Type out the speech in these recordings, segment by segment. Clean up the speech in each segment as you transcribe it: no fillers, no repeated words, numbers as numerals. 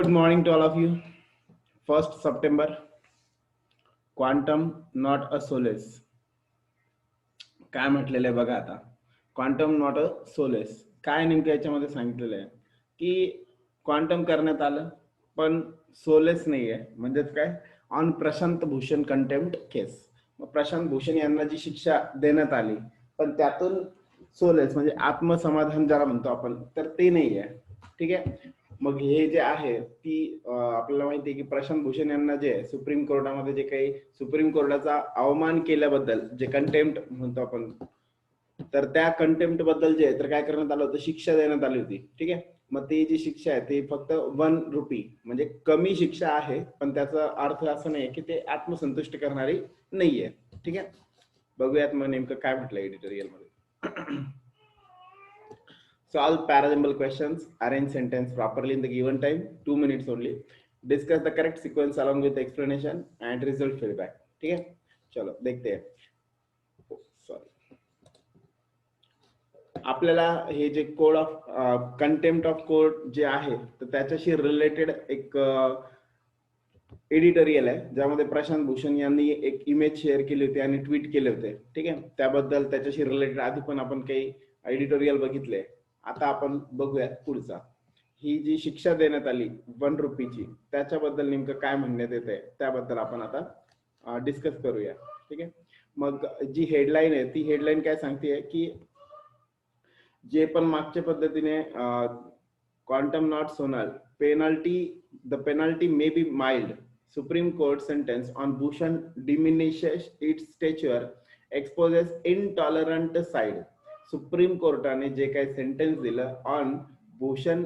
Good morning to all of you. 1st September, quantum not a solace. काय म्हटलेलं आहे बघा आता, क्वांटम नॉट अ सोलेस. काय नेमकं याच्यामध्ये सांगितलेलं आहे की क्वांटम करण्यात आलं पण सोलेस नाही आहे. म्हणजेच काय, ऑन प्रशांत भूषण कंटेम्प्ट केस. मग प्रशांत भूषण यांना जी शिक्षा देण्यात आली पण त्यातून सोलेस म्हणजे आत्मसमाधान ज्याला म्हणतो आपण, तर ते नाही आहे. ठीक आहे. मग हे जे आहे ती आपल्याला माहिती आहे की प्रशांत भूषण यांना जे सुप्रीम कोर्टामध्ये जे काही सुप्रीम कोर्टाचा अवमान केल्याबद्दल जे कंटेम्प्ट म्हणतो आपण, तर त्या कंटेम्प्ट बद्दल जे तर काय करण्यात आलं होतं, शिक्षा देण्यात आली होती. ठीक आहे. मग ती जी शिक्षा आहे ती फक्त 1 रुपी म्हणजे कमी शिक्षा आहे, पण त्याचा अर्थ असं नाही की ते आत्मसंतुष्ट करणारी नाहीये. ठीक आहे. बघूयात मग नेमकं काय म्हटलं एडिटोरियल मध्ये. Solve parajumble questions, arrange sentence properly in the given time, 2 minutes only. Discuss the correct sequence along with explanation and result feedback. ठीक है, चलो देखते हैं. सॉरी, आपल्याला हे जे code of contempt of court जे आहे तर त्याच्याशी रिलेटेड एक एडिटोरियल आहे, ज्यामध्ये प्रशांत भूषण यांनी एक इमेज शेअर केली होती आणि ट्विट केले होते. ठीक आहे. त्याबद्दल त्याच्याशी रिलेटेड आधी पण आपण काही एडिटोरियल बघितले. आता आपण बघूया पुढचा. ही जी शिक्षा देण्यात आली 1 रुपीची, त्याच्याबद्दल नेमकं काय म्हणण्यात येते त्याबद्दल आपण आता डिस्कस करूया. ठीक आहे. मग जी हेडलाईन आहे ती हेडलाईन काय सांगते की जे पण मागच्या पद्धतीने quantum not Sonal penalty, the penalty may be mild. Supreme court sentence on Bhushan diminishes its stature, exposes intolerant side. Supreme कोर्टाने जे काही सेंटेन्स दिलं ऑन भूषण,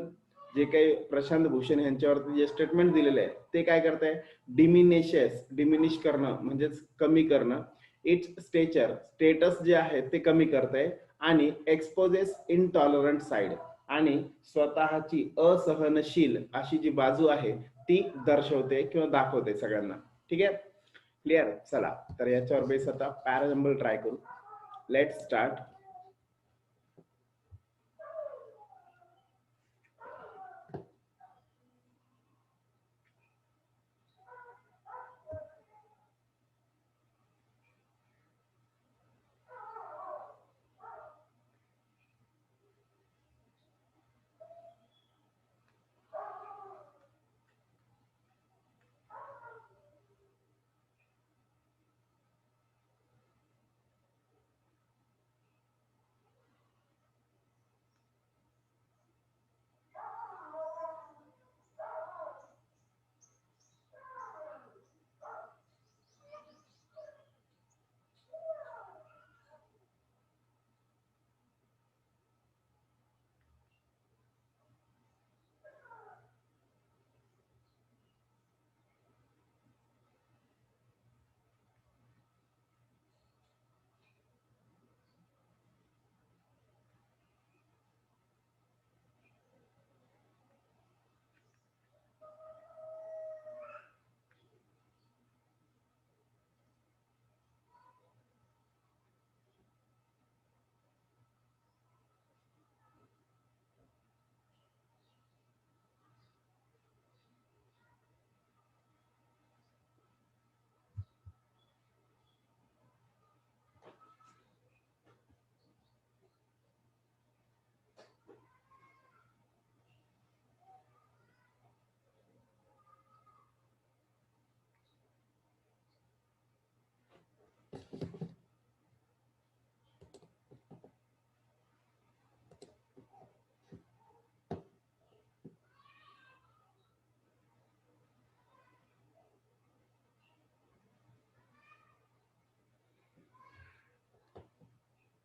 जे काही प्रशांत भूषण यांच्यावरती जे स्टेटमेंट दिलेलं आहे ते काय करताय, डिमिनिश करणं म्हणजेच कमी करणं. इट्स स्टेचर, स्टेटस जे आहे ते कमी करताय. आणि एक्सपोजेस इनटॉलरंट साइड, आणि स्वतःची असहनशील अशी जी बाजू आहे ती दर्शवते किंवा दाखवते सगळ्यांना. ठीक आहे. क्लिअर. चला तर याच्यावर बेस आता पॅराजंबल ट्राय करू. Let start.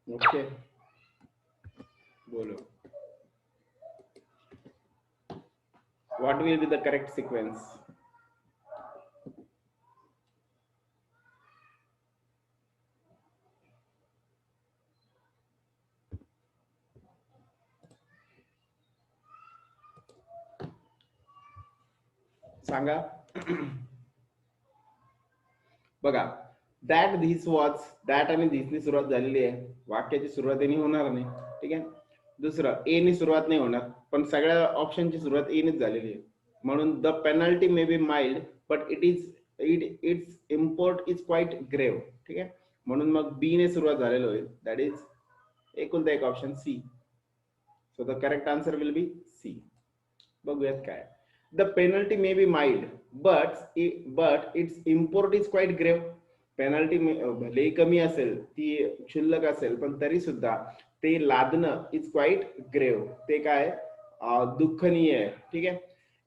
ओके, बोलो. What will be the correct sequence? सांगा. बघा, दॅट धिस वॉज, दॅट आणि धिसनी सुरुवात झालेली आहे. वाक्याची सुरुवात एनी होणार नाही. ठीक आहे. दुसरं ए नी सुरुवात नाही होणार, पण सगळ्या ऑप्शनची सुरुवात ए नीच झालेली आहे. म्हणून the penalty may be mild but it's import is quite ग्रेव. ठीक आहे, म्हणून मग बी ने सुरुवात झालेलं होईल. दॅट इज एकुलता एक option C. So the correct answer will be C. बघूयात काय. The penalty may be mild but it's import is quite grave. Penalty भलेही कमी असेल, ती क्षुल्लक असेल, पण तरी सुद्धा ते लादणं इज क्वाईट ग्रेव. ते काय दुःखनीय आहे. ठीक आहे.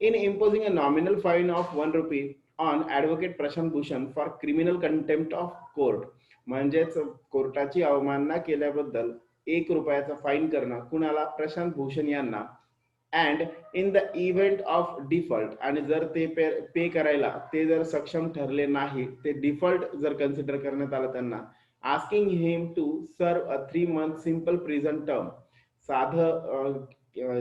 In imposing a nominal fine of ₹1 on advocate Prashant Bhushan for criminal contempt of court. म्हणजेच कोर्टाची अवमानना केल्याबद्दल ₹1 फाईन करणं कुणाला? प्रशांत भूषण यांना. And in the event of default, आणि जर ते पे करायला ते जर सक्षम ठरले नाही, ते डिफॉल्ट जर कन्सिडर करण्यात आलं त्यांना, asking him to serve a 3 month simple prison term. साधं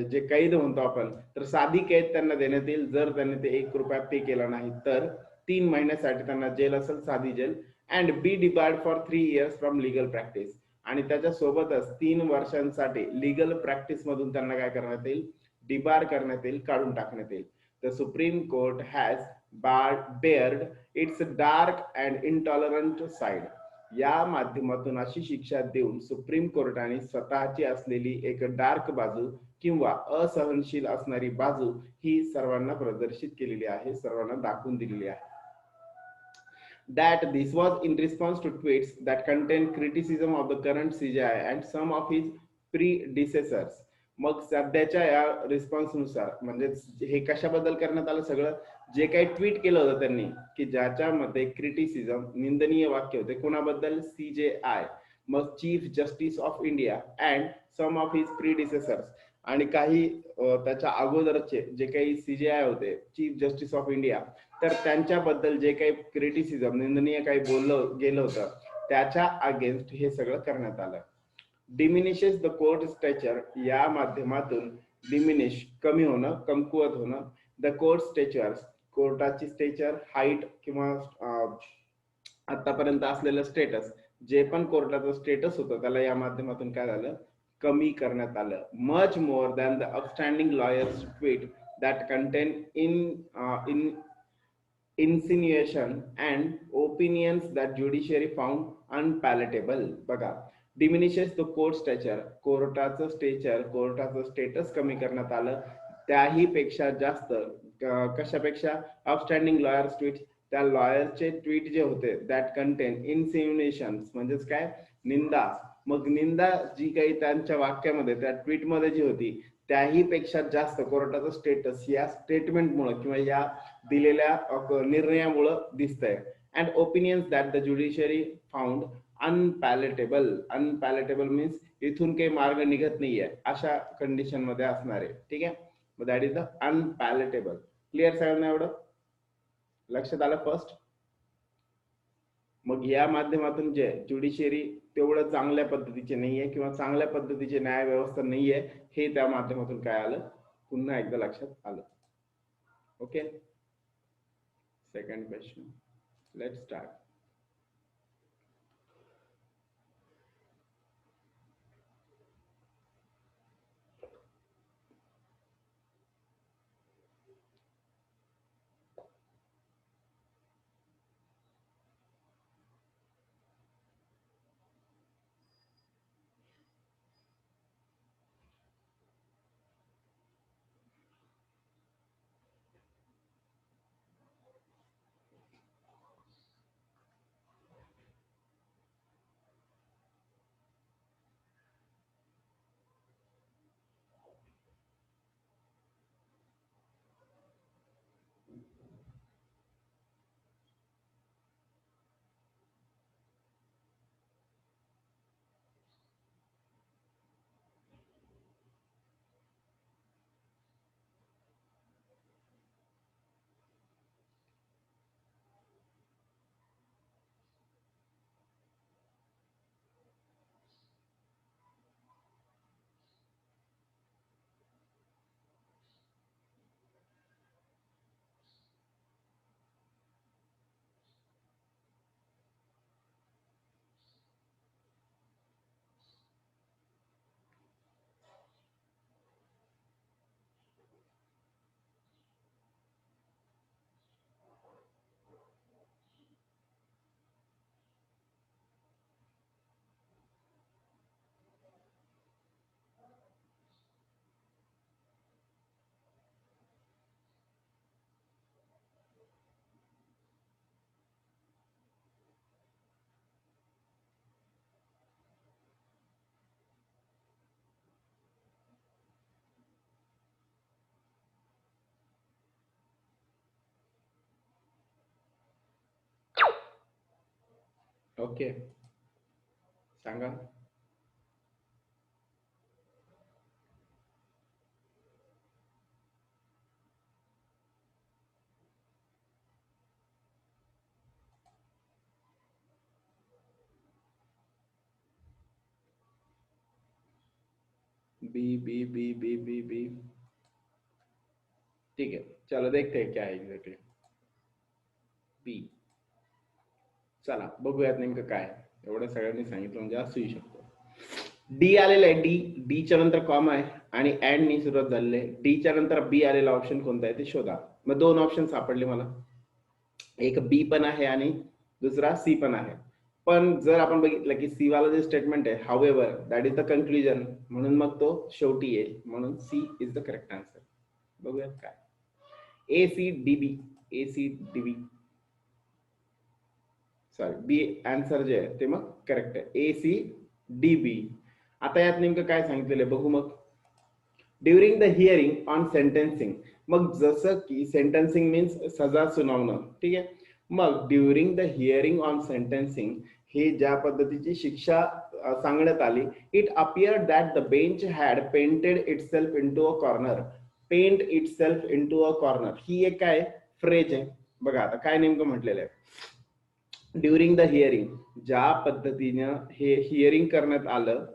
जे कैद म्हणतो आपण, तर साधी कैद त्यांना देण्यात येईल जर त्यांनी ते ₹1 पे केला नाही तर. 3 महिन्यासाठी त्यांना जेल असेल, साधी jail. And be debarred for 3 years from legal practice. आणि त्याच्या सोबतच 3 वर्षांसाठी लिगल प्रॅक्टिस मधून त्यांना काय करण्यात येईल? डिबार करण्यात येईल, काढून टाकण्यात येईल. The supreme court has bared its dark and intolerant side. या माध्यमातून अशी शिक्षा देऊन सुप्रीम कोर्टाने स्वतःची असलेली एक डार्क बाजू किंवा असहनशील असणारी बाजू ही सर्वांना प्रदर्शित केलेली आहे, सर्वांना दाखवून दिलेली आहे. That this was in response to tweets that contained criticism of the current CJI and some of his predecessors. मग सध्याच्या या रिस्पॉन्सनुसार, म्हणजे हे कशाबद्दल करण्यात आलं? सगळं जे काही ट्विट केलं होतं त्यांनी, की ज्याच्यामध्ये क्रिटिसिझम, निंदनीय वाक्य होते. कोणाबद्दल? CJI, मग chief justice of India and some of his predecessors. आणि काही त्याच्या अगोदरचे जे काही CJI होते, चीफ जस्टिस ऑफ इंडिया, तर त्यांच्याबद्दल जे काही क्रिटिसिझम, निंदनीय काही बोललं गेलं होतं, त्याच्या अगेन्स्ट हे सगळं करण्यात आलं. Diminishes the court stature. या माध्यमातून डिमिनिश, कमी होणं, कमकुवत होणं. द कोर्ट स्टॅचर, कोर्टाची स्टेचर, हाईट किंवा आतापर्यंत असलेलं स्टेटस, जे पण कोर्टाचं स्टेटस होतं त्याला या माध्यमातून काय झालं? कमी करण्यात आलं. Much more than the upstanding lawyers tweet that contain in insinuation and opinions that judiciary found unpalatable. बघा, diminishes the court stature. कोर्टाचं स्टेचर, कोर्टाचं स्टेटस कमी करण्यात आलं. त्याही पेक्षा जास्त कशापेक्षा? अपस्टँडिंग लॉयर्स ट्वीट. त्या लॉयरचे ट्वीट जे होते, दॅट कंटेन इन्सिन्युएशन, म्हणजेच काय? निंदा. मग निंदा जी काही त्यांच्या वाक्यामध्ये, त्या ट्विटमध्ये जी होती, त्याही पेक्षा जास्त कोर्टाचं स्टेटस या स्टेटमेंटमुळे किंवा या दिलेल्या निर्णयामुळे दिसतंय. And opinions that the judiciary found unpalatable. Unpalatable means इथून काही मार्ग निघत नाहीये, अशा कंडिशन मध्ये असणार आहे. ठीक आहे, दॅट इज द अनपॅलेटेबल. क्लिअर सगळ्यांना एवढं लक्षात आलं फर्स्ट? मग या माध्यमातून जे ज्युडिशियरी तेवढं चांगल्या पद्धतीचे नाहीये किंवा चांगल्या पद्धतीची न्याय व्यवस्था नाहीये, हे त्या माध्यमातून काय आलं? पुन्हा एकदा लक्षात आलं. Okay, second question. Let's start. Okay, सांगा. बी बी बी बी बी बी. ठीक है, चलो देखते हैं क्या है एक्झॅक्टली. बी. चला बघूयात नेमकं काय आहे. एवढं सगळ्यांनी सांगितलं म्हणजे असू शकतो. डी आलेलं आहे. डीच्या नंतर कॉमा आहे आणि अँड नी सुरुवात झालेली आहे. डीच्या नंतर बी आलेला ऑप्शन कोणता आहे ते शोधा. मग दोन ऑप्शन सापडले मला. एक बी पण आहे आणि दुसरा सी पण आहे. पण जर आपण बघितलं की सी वाला जे स्टेटमेंट आहे however that is the conclusion, म्हणून मग तो शेवटी येईल, म्हणून C is the correct answer. बघूयात काय. A C D B. A C D B. Sorry, B answer जे आहे ते मग करेक्ट आहे. A C D B. आता यात नेमकं काय सांगितलेलं आहे बघू मग. During the hearing on sentencing. मग जसं की सेंटेन्सिंग मीन्स सजा सुनावणं, ठीक आहे. मग during the hearing on sentencing हे ज्या पद्धतीची शिक्षा सांगण्यात आली. It appear that the bench had painted itself into a corner. Paint itself into a corner ही एक काय फ्रेज आहे. बघा आता काय नेमकं म्हटलेलं आहे. ड्युरिंग द हिअरिंग ज्या पद्धतीनं हे हिअरिंग करण्यात आलं,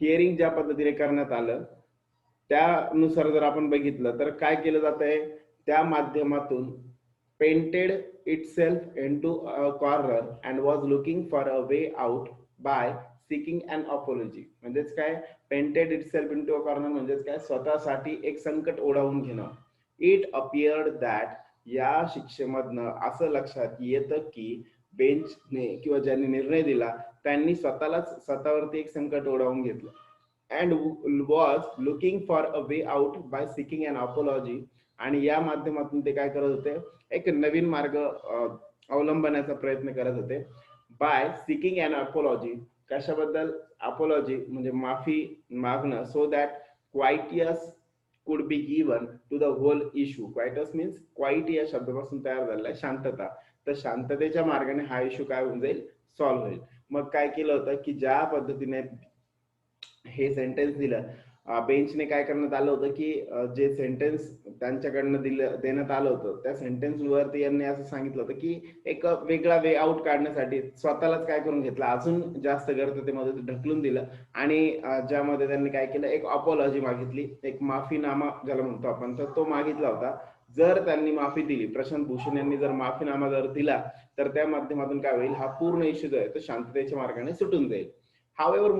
हिअरिंग ज्या पद्धतीने करण्यात आलं त्यानुसार जर आपण बघितलं तर काय केलं जात आहे, त्या माध्यमातून painted itself into a corner and was looking for a way out by seeking an apology. म्हणजेच काय, painted itself into a corner म्हणजेच काय, स्वतःसाठी एक संकट ओढावून घेणं. इट अपियर्ड दॅट या शिक्षेमधनं असं लक्षात येतं की बेंचने किंवा ज्यांनी निर्णय दिला त्यांनी स्वतःवरती एक संकट ओढावून घेतलं. And was looking for a way out by seeking an apology. आणि या माध्यमातून ते काय करत होते, एक नवीन मार्ग अवलंबण्याचा प्रयत्न करत होते. बाय सिकिंग अन अपॉलॉजी कशाबद्दल, अपॉलॉजी म्हणजे माफी मागणं. So that quietus could be given to the whole issue. Quietus means quiet या शब्दापासून तयार झालेला आहे शांतता. तर शांततेच्या मार्गाने हा इश्यू काय होऊन जाईल, सॉल्व्ह होईल. मग काय केलं होतं की ज्या पद्धतीने हे सेंटेन्स दिलं, बेंचने काय करण्यात आलं होतं की जे सेंटेन्स त्यांच्याकडनं देण्यात आलं होतं त्या सेंटेन्स वरती यांनी असं सांगितलं होतं की एक वेगळा वे आउट काढण्यासाठी स्वतःलाच काय करून घेतलं, अजून जास्त गर्दतेमध्ये ढकलून दिलं. आणि ज्यामध्ये त्यांनी काय केलं, एक अपॉलॉजी मागितली, एक माफीनामा ज्याला म्हणतो आपण, तर तो मागितला होता. जर त्यांनी माफी दिली, प्रशांत भूषण यांनी जर माफीनामा जर दिला तर त्या माध्यमातून काय होईल, हा पूर्ण इश्यू जो आहे तो शांततेच्या मार्गाने सुटून जाईल. However,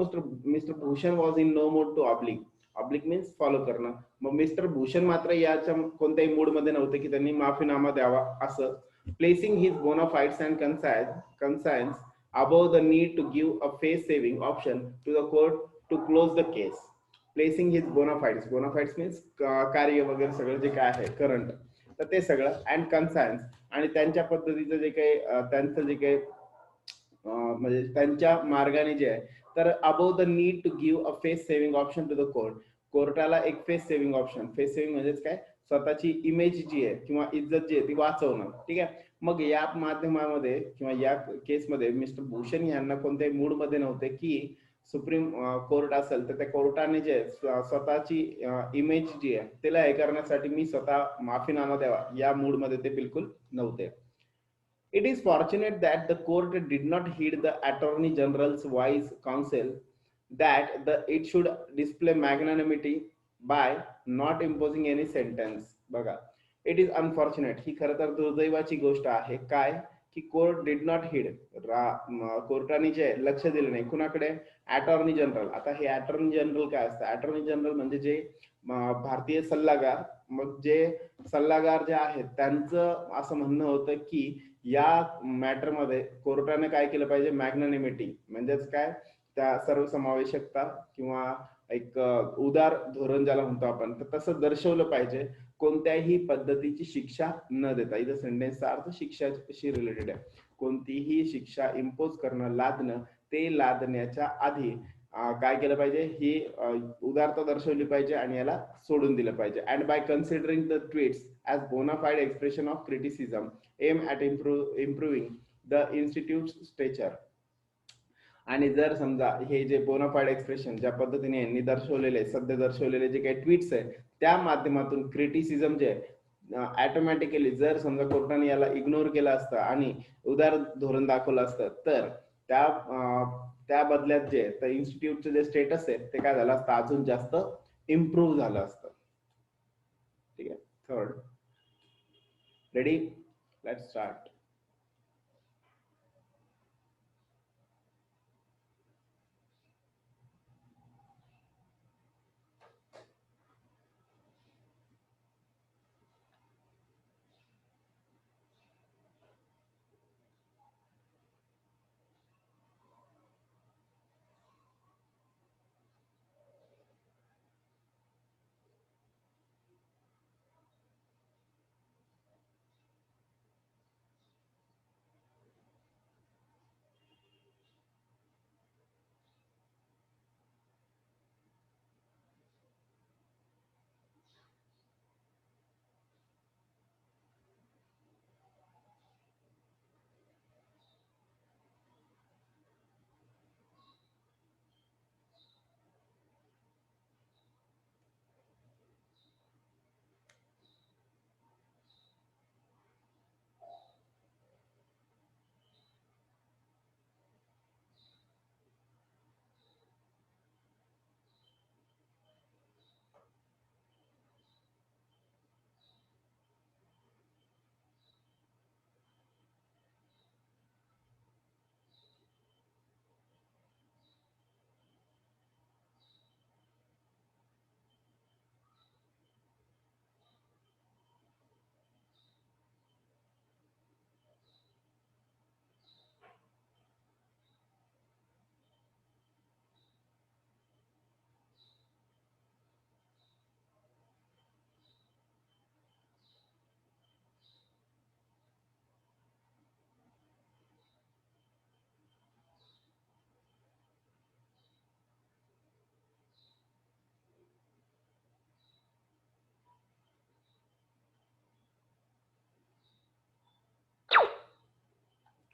mister Bhushan was in no mood to oblige. Oblige means follow करणं. मग मिस्टर भूषण मात्र याच्या कोणत्याही मूड मध्ये नव्हते की त्यांनी माफीनामा द्यावा असं. Placing his bona fides and conscience above the need to give a face saving option to the court to close the case. Placing his bona fides. Bona fides means कार्य वगैरे सगळं जे काय आहे करंट, तर ते सगळं. अँड कन्सायन्स आणि त्यांच्या पद्धतीचं जे काही त्यांचं जे काही म्हणजे त्यांच्या मार्गाने जे आहे, तर above the need to give a face saving option to the court. कोर्टाला एक face saving option. Face saving म्हणजेच काय, स्वतःची इमेज जी आहे किंवा इज्जत जी आहे ती वाचवणं, ठीक आहे. मग या माध्यमामध्ये किंवा या केसमध्ये मिस्टर भूषण यांना कोणत्याही मूड मध्ये नव्हते की सुप्रीम कोर्ट असेल तर त्या कोर्टाने जे स्वतःची इमेज जी आहे त्याला हे करण्यासाठी मी स्वतः माफीनामा द्यावा या मूड मध्ये ते बिलकुल नव्हते. It is fortunate that the court did not heed the Attorney General's wise counsel that it should display magnanimity by not imposing any sentence. बघा, इट इज अनफॉर्च्युनेट, ही खरं तर दुर्दैवाची गोष्ट आहे. काय की कोर्ट डिड नॉट हीड, कोर्टाने जे लक्ष दिलं नाही कुणाकडे, अटॉर्नी जनरल. आता हे अटॉर्नी जनरल काय असतं, अटॉर्नी जनरल म्हणजे जे भारतीय सल्लागार. मग जे सल्लागार जे आहेत त्यांचं असं म्हणणं होतं की या मॅटर मध्ये कोर्टाने काय केलं पाहिजे, मॅग्नॅनिमिटी म्हणजेच काय, त्या सर्वसमावेशकता किंवा एक उदार धोरण ज्याला म्हणतो आपण, तर तसं दर्शवलं पाहिजे. कोणत्याही पद्धतीची शिक्षा न देता. इथं सेंटेन्सचा अर्थ शिक्षाशी रिलेटेड आहे. कोणतीही शिक्षा इम्पोज करणं, लादणं, ते लादण्याच्या आधी काय केलं पाहिजे, ही उदारता दर्शवली पाहिजे आणि याला सोडून दिलं पाहिजे. And by considering the tweets as bona fide expression of criticism aim at improving the institute stature. आणि जर समजा हे जे बोनाफाईड एक्सप्रेशन ज्या पद्धतीने यांनी दर्शवलेले सध्या दर्शवलेले जे काही ट्विट्स आहे त्या माध्यमातून क्रिटिसिझम जे ऑटोमॅटिकली जर समजा कोर्टाने याला इग्नोर केलं असतं आणि उदार धोरण दाखवलं असतं तर त्या बदल्यात जे तर इन्स्टिट्यूटचं जे स्टेटस आहे ते काय झालं असतं अजून जास्त इम्प्रूव्ह झालं असतं. ठीक आहे. Third, ready, let's start.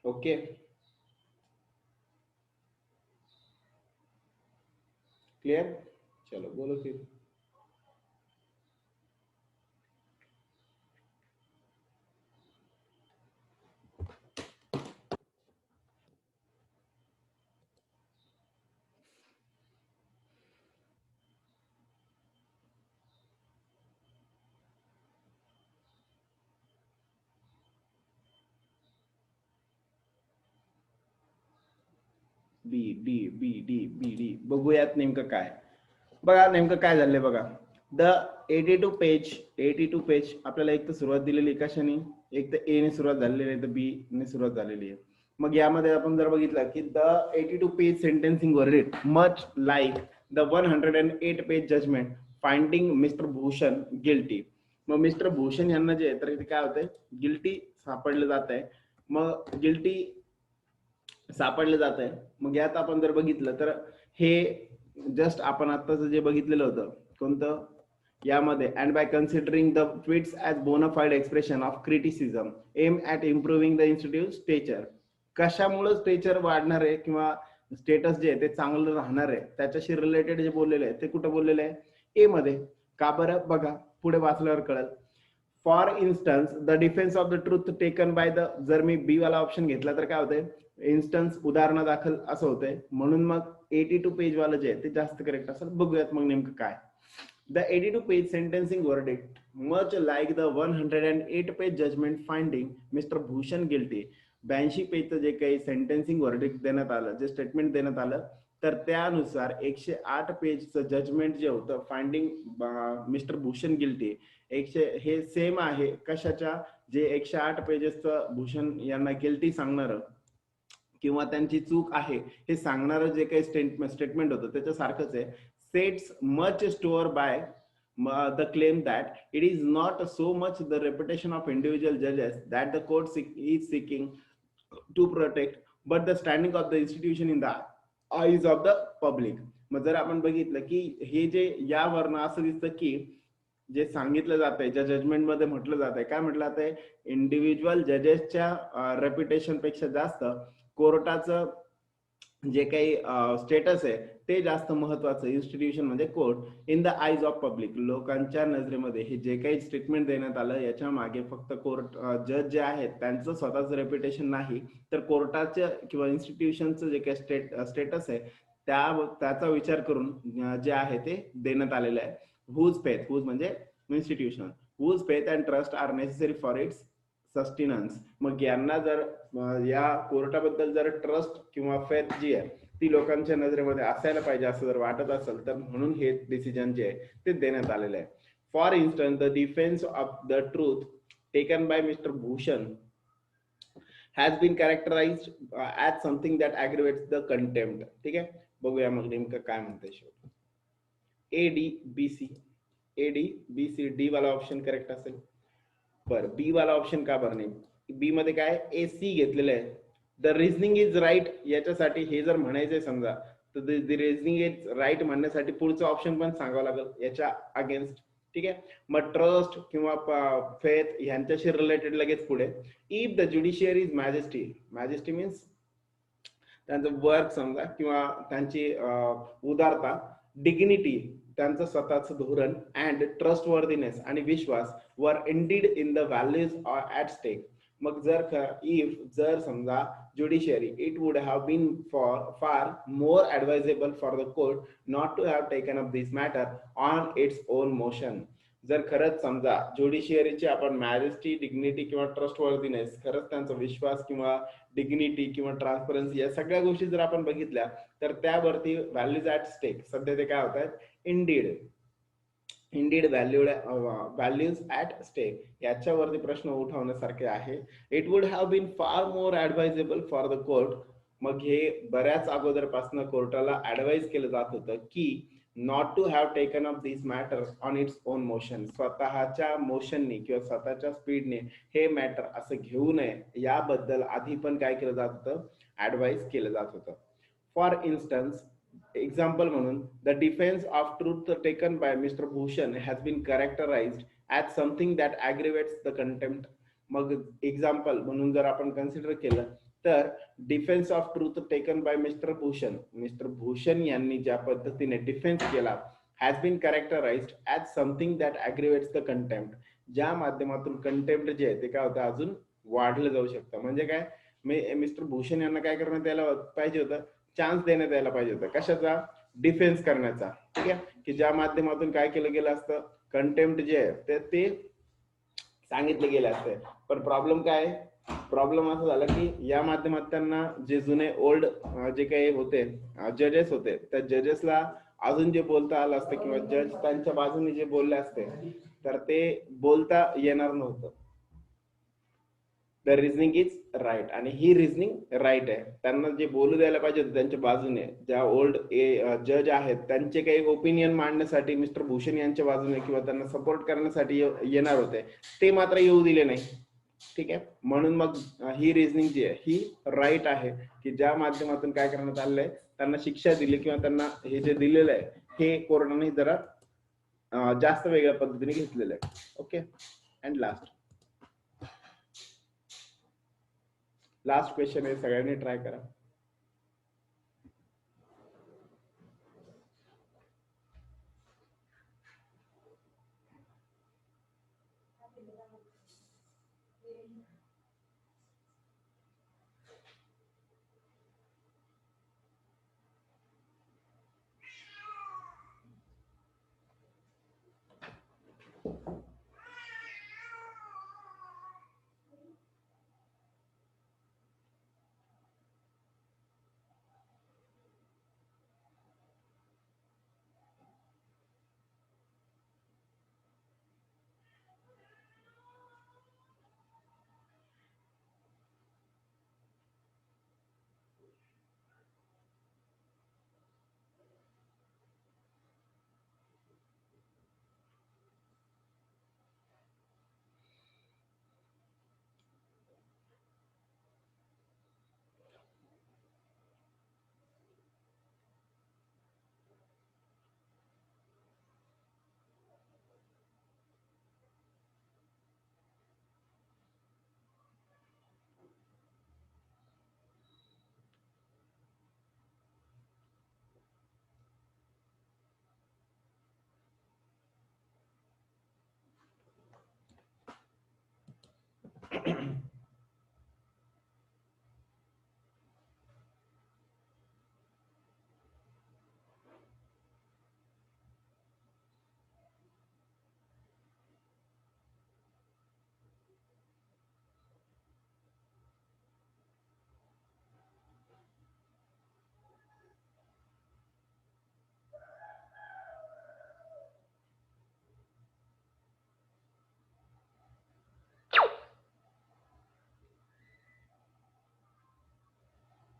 Okay, clear. चलो बोलो फिर. बी डी बी डी बी डी बघूयात नेमकं काय. बघा नेमकं काय झालंय बघा. द 82 पेज आपल्याला एक तर सुरुवात दिलेली कशाने, एक तर ए ने सुरुवात झालेली आहे तर बी ने सुरुवात झालेली आहे. मग यामध्ये आपण जर बघितलं की the 82 page sentencing verdict much like the 108 page judgment finding mister Bhushan guilty. मग मिस्टर भूषण यांना जे तर इथे काय होतंय गिल्टी सापडलं जात आहे. मग गिल्टी सापडलं जात आहे. मग यात आपण जर बघितलं तर हे जस्ट आपण आताच जे बघितलेलं होतं कोणतं यामध्ये, and by considering the tweets as bona fide expression of criticism aim at improving the institute stature. कशामुळे स्टेचर वाढणार आहे किंवा स्टेटस जे आहे ते चांगलं राहणार आहे त्याच्याशी रिलेटेड जे बोललेलं आहे ते कुठं बोललेलं आहे ए मध्ये. का बरं बघा पुढे वाचल्यावर कळेल. For instance the defence of the truth taken by the, जर मी बी वाला ऑप्शन घेतला तर काय होतंय इन्स्टन्स उदाहरणादाखल असं होतंय. म्हणून मग 82 पेज वाला जे आहे ते जास्त करेक्ट असेल. बघूयात मग नेमकं काय. The 82 page sentencing verdict much like the 108 page judgment finding mister Bhushan guilty. 82 पेजचं जे काही सेंटेन्सिंग वर्डिक्ट देण्यात आलं, जे स्टेटमेंट देण्यात आलं तर त्यानुसार 108 पेजचं जजमेंट जे होतं फाइंडिंग मिस्टर भूषण गिल्टी हे सेम आहे कशाच्या, जे 108 पेजेसचं भूषण यांना गिल्टी सांगणार किंवा त्यांची चूक आहे हे सांगणारं जे काही स्टेटमेंट होतं त्याच्यासारखंच आहे. Sets much store by the claim that it is not so much the reputation of individual judges that the court is seeking to protect but the standing of the institution in the eyes of the public. मग जर आपण बघितलं की हे जे यावरनं असं दिसतं की जे सांगितलं जातंय, ज्या जजमेंट मध्ये म्हटलं जातंय, काय म्हटलं जातंय, इंडिव्हिज्युअल जजेसच्या रेप्युटेशन पेक्षा जास्त कोर्टाचं जे काही स्टेटस आहे ते जास्त महत्वाचं. इन्स्टिट्यूशन म्हणजे court in the eyes of public, लोकांच्या नजरेमध्ये हे जे काही स्टेटमेंट देण्यात आलं याच्या मागे फक्त कोर्ट जज जे आहेत त्यांचं स्वतःच रेप्युटेशन नाही, तर कोर्टाच्या किंवा इन्स्टिट्यूशनचं जे काही स्टेटस आहे त्याचा विचार करून जे आहे ते देण्यात आलेलं आहे. हुज म्हणजे institution, whose faith and trust are necessary for its sustenance. मग यांना जर या कोर्टाबद्दल जर ट्रस्ट किंवा फेथ जी आहे ती लोकांच्या नजरेमध्ये असायला पाहिजे असं जर वाटत असेल तर म्हणून हे डिसिजन जे आहे ते देण्यात आलेलं आहे. For instance the defence of the truth taken by mister Bhushan has been characterised as something that aggravates the contempt. ठीक आहे, बघूया मग नेमकं काय म्हणतंय शेवट. ADBC डी वाला ऑप्शन करेक्ट असेल. बरं, बी वाला ऑप्शन का बरं नाही? बी मध्ये काय AC घेतलेलं आहे. द रिझनिंग इज राईट याच्यासाठी हे जर म्हणायचंय समजा तर द रिझनिंग इज राईट म्हणण्यासाठी पुढचं ऑप्शन पण सांगावं लागेल याच्या अगेन्स्ट. ठीक आहे, मग ट्रस्ट किंवा फेथ ह्यांच्याशी रिलेटेड लगेच पुढे if the judiciary is majesty. Majesty means त्यांचं वर्क समजा किंवा त्यांची उदारता, डिग्निटी त्यांचं स्वतःचं धोरण अँड ट्रस्टवर्दीनेस आणि विश्वास वर indeed in the values at stake. मग जर समजा judiciary it would have been far more advisable for the court not to have taken up this matter on its own motion. जर खरंच समजा ज्युडिशियरीची आपण मॅजेस्टी, डिग्निटी किंवा ट्रस्टवर्दीनेस, खरंच त्यांचा विश्वास किंवा डिग्निटी किंवा ट्रान्सपरन्सी या सगळ्या गोष्टी जर आपण बघितल्या तर व्हॅल्यूज ॲट स्टेक सध्या ते काय होत आहेत, इंडीड व्हॅल्यूज ॲट स्टेक याच्यावरती प्रश्न उठवण्यासारखे आहे. It would have been far more advisable for the court. मग हे बऱ्याच अगोदरपासून कोर्टाला ॲडवाइज केलं जात होतं की not to have taken up this matter on its own motion, स्वतःच्या मोशननी किंवा स्वतःच्या स्पीडने हे मॅटर असं घेऊ नये याबद्दल आधी पण काय केलं जात होतं, ॲडवाइज केलं जात होतं. फॉर इन्स्टन्स एक्झाम्पल म्हणून the defence of truth taken by mister Bhushan has been characterised as something that aggravates the contempt. मग एक्झाम्पल म्हणून जर आपण कन्सिडर केलं तर defence of truth taken by mister Bhushan यांनी ज्या पद्धतीने डिफेन्स केला has been characterised as something that aggravates the contempt, ज्या माध्यमातून कंटेम्प्ट जे आहे ते काय होतं अजून वाढलं जाऊ शकतं. म्हणजे काय, मिस्टर भूषण यांना काय करण्यात यायला पाहिजे होतं, चान्स देण्यात यायला पाहिजे होता. कशाचा, डिफेन्स करण्याचा. ठीक आहे, की ज्या माध्यमातून काय केलं गेलं असतं, कंटेम्प्ट जे आहे ते सांगितले गेले असते. पण प्रॉब्लेम काय, प्रॉब्लेम असं झाला की या माध्यमात त्यांना जे जुने ओल्ड जे काही होते जजेस होते त्या जजेसला अजून जे बोलता आलं असतं किंवा जज त्यांच्या बाजूने जे बोलले असते तर ते बोलता येणार नव्हतं. द रिझनिंग इज राईट, आणि ही रिझनिंग राईट आहे. त्यांना जे बोलू द्यायला पाहिजे होतं त्यांच्या बाजूने, ज्या ओल्ड जज आहेत त्यांचे काही ओपिनियन मांडण्यासाठी मिस्टर भूषण यांच्या बाजूने किंवा त्यांना सपोर्ट करण्यासाठी येणार होते, ते मात्र येऊ दिले नाही. ठीक आहे, म्हणून मग ही रिझनिंग जी आहे ही राईट आहे की ज्या माध्यमातून काय करण्यात आलेलं आहे, त्यांना शिक्षा दिली किंवा त्यांना हे जे दिलेलं आहे हे कोर्टाने जरा जास्त वेगळ्या पद्धतीने घेतलेलं आहे. ओके, अँड लास्ट क्वेश्चन आहे, सगळ्यांनी ट्राय करा.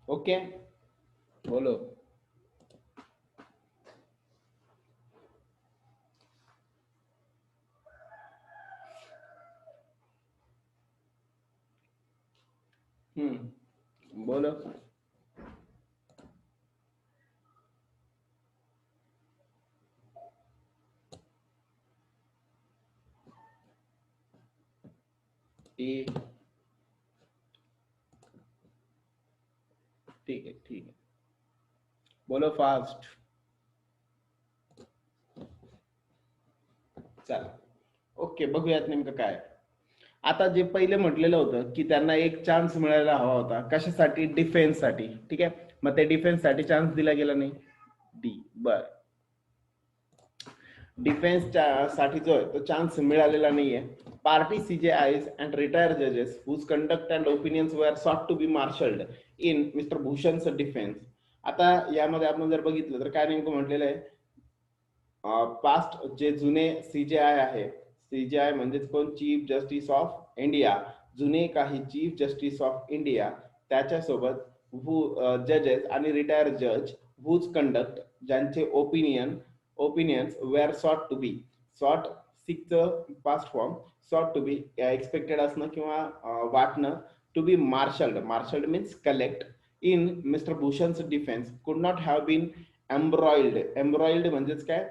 ओके, बोलो. बोलो. ठीक आहे, ठीक आहे. बोलो फास्ट. चला, ओके, बघूयात नेमकं काय. आता जे पहिले म्हटलेलं होतं की त्यांना एक चान्स मिळायला हवा होता, कशासाठी? डिफेन्स साठी. ठीक आहे, मग ते डिफेन्स साठी चान्स दिला गेला नाही. डी. बर, डिफेन्स साठी जो आहे तो चान्स मिळालेला नाहीये. पार्टी CJIs अँड रिटायर्ड जजेस हुज कंडक्ट अँड ओपिनियन्स वर sought to be marshalled in mister भूषणच डिफेन्स. आता यामध्ये आपण जर बघितलं तर काय नेमकं म्हटलेलं आहे, पास्ट जे जुने CJI आहे, CJI म्हणजेच कोण? Chief justice of India. जुने काही चीफ जस्टिस ऑफ इंडिया त्याच्यासोबत जजेस आणि रिटायर्ड जज हुज कंडक्ट, ज्यांचे opinions were sought to be, sought सिक्सचं past form, sought to be expected असणं किंवा वाटणं, to be marshalled means collect in mister भूषण's defence could not have been embroiled म्हणजेच काय?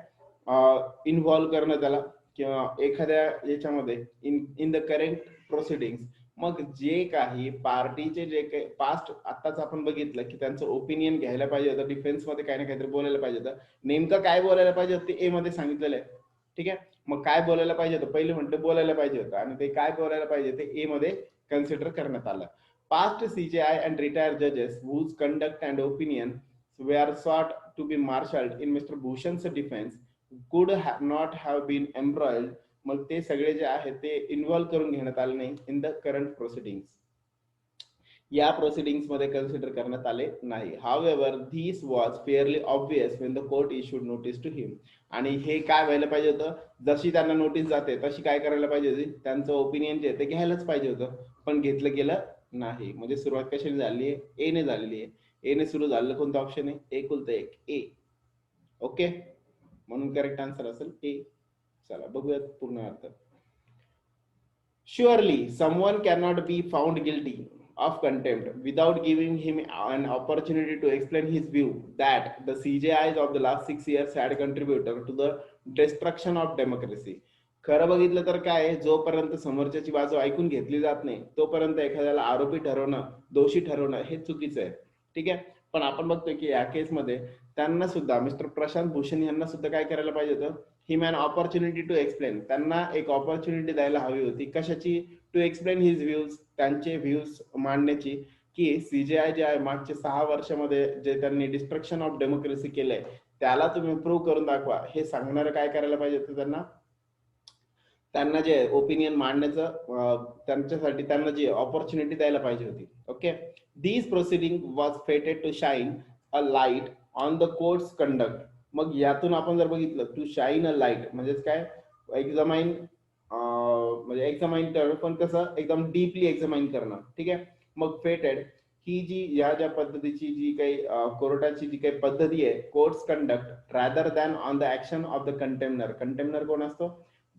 इन्व्हॉल्व करणं त्याला किंवा एखाद्या याच्यामध्ये इन द करेंट प्रोसिडिंग्स. मग जे काही पार्टीचे जे काही पास्ट आताच आपण बघितलं की त्यांचं ओपिनियन घ्यायला पाहिजे होतं, डिफेन्स मध्ये काही ना काहीतरी बोलायला पाहिजे होतं. नेमकं काय बोलायला पाहिजे होतं ते ए मध्ये सांगितलेलं आहे. ठीक आहे, मग काय बोलायला पाहिजे होतं? पहिले म्हटलं बोलायला पाहिजे होतं, आणि ते काय बोलायला पाहिजे ते ए मध्ये कन्सिडर करण्यात आलं. पास्ट CJI अँड रिटायर्ड जजेस whose conduct and opinion were sought to be marshaled in Mr. Bhushan's defense could not have been embroiled. मग ते सगळे जे आहे ते इन्व्हॉल्व करून घेण्यात आले नाही इन द करंट प्रोसिडिंग्स, या प्रोसिडिंग्स मध्ये कन्सिडर करण्यात आले नाही. However this was fairly obvious when the court issued notice to him. आणि हे काय व्हायला पाहिजे होतं? जशी त्यांना नोटीस जाते तशी काय करायला पाहिजे होती? त्यांचं ओपिनियन जे ते घ्यायलाच पाहिजे होतं, पण घेतलं गेलं नाही. म्हणजे सुरुवात कशी झाली आहे? ए ने झालेली आहे. ए ने सुरू झालेलं कोणतं ऑप्शन आहे? एकुलतं एक, ए. ओके, म्हणून करेक्ट आन्सर असेल ए. चला बघूयात पूर्ण अर्थ. Surely someone cannot be found guilty of contempt without giving him an opportunity to explain his view that the CJIs of the last 6 years had contributed to the destruction of democracy. खरं बघितलं तर काय, जोपर्यंत समोरच्याची बाजू ऐकून घेतली जात नाही तोपर्यंत एखाद्याला आरोपी ठरवणं, दोषी ठरवणं हे चुकीचं आहे. ठीक आहे, पण आपण बघतोय की या केसमध्ये त्यांना सुद्धा मिस्टर प्रशांत भूषण यांना सुद्धा काय करायला पाहिजे होतं? Him an opportunity to explain. त्यांना एक ऑपॉर्च्युनिटी द्यायला हवी होती. कशाची? टू एक्सप्लेन हिज व्ह्यूज, त्यांचे व्ह्यूज मांडण्याची, की CJI जे आहे मागच्या 6 वर्षामध्ये जे त्यांनी डिस्ट्रक्शन ऑफ डेमोक्रेसी केलंय त्याला तुम्ही प्रूव्ह करून दाखवा, हे सांगणारं काय करायला पाहिजे होतं त्यांना? त्यांना जे ओपिनियन मांडण्याचं त्यांच्यासाठी त्यांना जी ऑपॉर्च्युनिटी द्यायला पाहिजे होती. Okay, these proceeding was fated to shine a light on the court's conduct. मग यातून आपण जर बघितलं, टू शाईन अ लाईट म्हणजेच काय? एक्झामाइन, म्हणजे एक्झामाइन करणं, पण कसं? एकदम डीपली एक्झामाइन करणं. ठीक आहे, मग फेटेड ही जी या ज्या पद्धतीची जी काही कोर्टाची जी काही पद्धती आहे, courts conduct rather than on the action of the contemnor. Contemnor कोण असतो?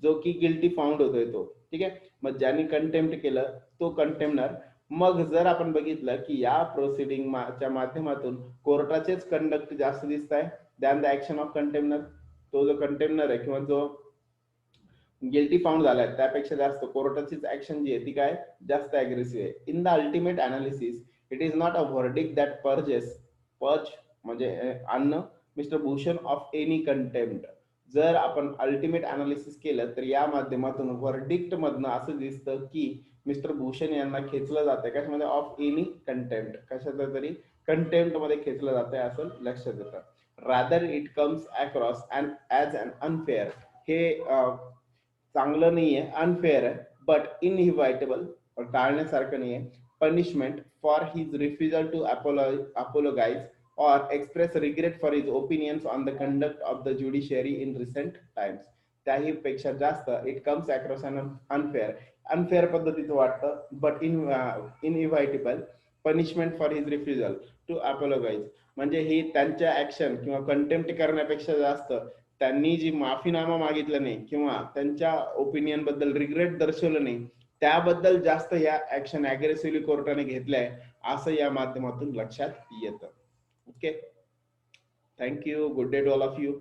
जो की गिल्टी फाउंड होतोय तो. ठीक आहे, मग ज्यांनी कंटेम्प्ट केलं तो कंटेम्नर. मग जर आपण बघितलं की या प्रोसिडिंगच्या माध्यमातून कोर्टाचेच कंडक्ट जास्त दिसत आहे दॅन द ऍक्शन ऑफ कंटेम्नर. तो जो कंटेम्नर आहे किंवा जो गिल्टी फाउंड झालाय त्यापेक्षा जास्त कोर्टाचीच ऍक्शन जी आहे ती काय? जास्त अग्रेसिव्ह आहे. In the ultimate analysis it is not a verdict that purge म्हणजे आणणं mister Bhushan of any contempt. जर आपण अल्टिमेट अनालिसिस केलं तर या माध्यमातून व्हर्डिक्ट मधनं असं दिसतं की मिस्टर भूषण यांना खेचलं जातंय कशामध्ये, ऑफ एनी कंटेम्प्ट, कशाचं तरी कंटेम्प्ट मध्ये खेचलं जातंय असं लक्षात येतं. Rather it comes across and as an unfair, हे चांगलं नाहीये, अनफेअर आहे, बट इनइव्हायटेबल, टाळण्यासारखं नाहीये, punishment for his refusal to apologise or express regret for his opinions on the conduct of the judiciary in recent times. त्याही पेक्षा जास्त it comes across an unfair, unfair पद्धतीचं वाटतं, but inevitable punishment for his refusal to apologise, म्हणजे ही त्यांच्या action किंवा contempt करण्यापेक्षा जास्त त्यांनी जी माफीनामा मागितला नाही किंवा त्यांच्या ओपिनियन बद्दल रिग्रेट दर्शवलं नाही, त्याबद्दल जास्त या ऍक्शन अग्रेसिव्हली कोर्टाने घेतलाय असं या माध्यमातून लक्षात येतं. Okay, thank you, good day to all of you.